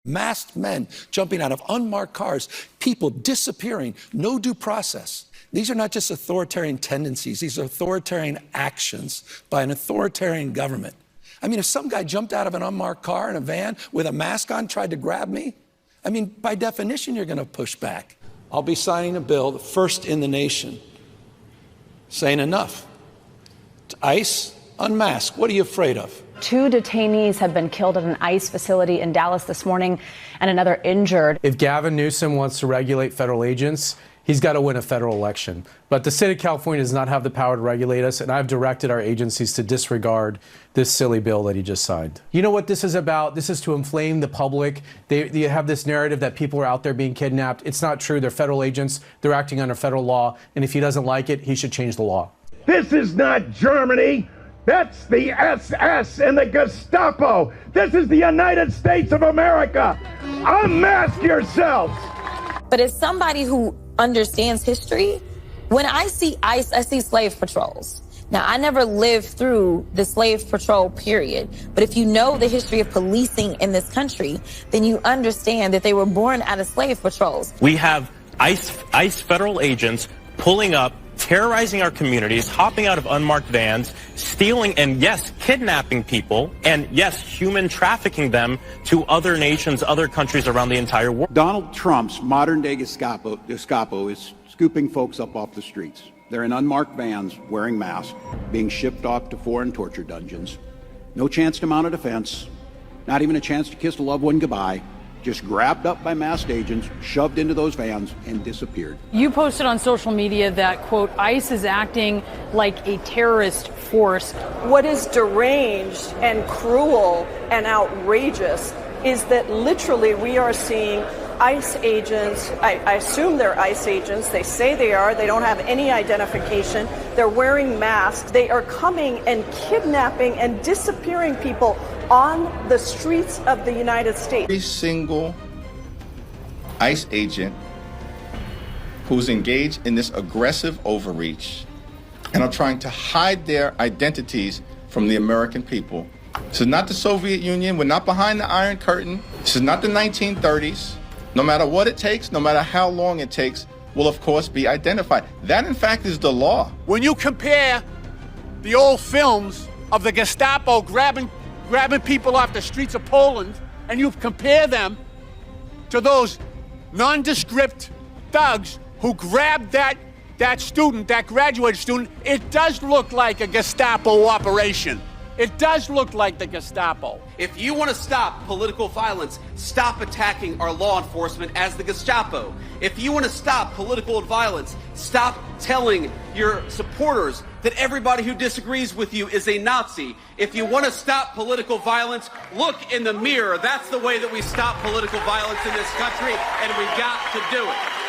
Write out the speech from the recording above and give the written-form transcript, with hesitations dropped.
Masked men jumping out of unmarked cars, people disappearing, no due process. These are not just authoritarian tendencies, these are authoritarian actions by an authoritarian government. I mean, if some guy jumped out of an unmarked car in a van with a mask on, tried to grab me, I mean, by definition, you're going to push back. I'll be signing a bill, the first in the nation, saying enough. ICE, unmask. What are you afraid of? 2 detainees have been killed at an ICE facility in Dallas this morning and another injured. If Gavin Newsom wants to regulate federal agents, he's got to win a federal election. But the state of California does not have the power to regulate us, and I've directed our agencies to disregard this silly bill that he just signed. You know what this is about? This is to inflame the public. They have this narrative that people are out there being kidnapped. It's not true. They're federal agents. They're acting under federal law, and if he doesn't like it, he should change the law. This is not Germany. That's the SS and the Gestapo. This is the United States of America. Unmask yourselves. But as somebody who understands history, when I see ICE, I see slave patrols. Now, I never lived through the slave patrol period, but if you know the history of policing in this country, then you understand that they were born out of slave patrols. We have ICE federal agents pulling up, terrorizing our communities, hopping out of unmarked vans, stealing and, yes, kidnapping people, and, yes, human trafficking them to other nations, other countries around the entire world. Donald Trump's modern-day Gestapo is scooping folks up off the streets. They're in unmarked vans, wearing masks, being shipped off to foreign torture dungeons. No chance to mount a defense, not even a chance to kiss a loved one goodbye. Just grabbed up by masked agents, shoved into those vans, and disappeared. You posted on social media that, quote, ICE is acting like a terrorist force. What is deranged and cruel and outrageous is that literally we are seeing ICE agents, I assume they're ICE agents, they say they are, they don't have any identification, they're wearing masks, they are coming and kidnapping and disappearing people on the streets of the United States. Every single ICE agent who's engaged in this aggressive overreach and are trying to hide their identities from the American people. This is not the Soviet Union. We're not behind the Iron Curtain. This is not the 1930s. No matter what it takes, no matter how long it takes, will of course be identified. That, in fact, is the law. When you compare the old films of the Gestapo grabbing people off the streets of Poland, and you compare them to those nondescript thugs who grabbed that student, that graduated student, it does look like a Gestapo operation. It does look like the Gestapo. If you want to stop political violence, stop attacking our law enforcement as the Gestapo. If you want to stop political violence, stop telling your supporters that everybody who disagrees with you is a Nazi. If you want to stop political violence, look in the mirror. That's the way that we stop political violence in this country, and we got to do it.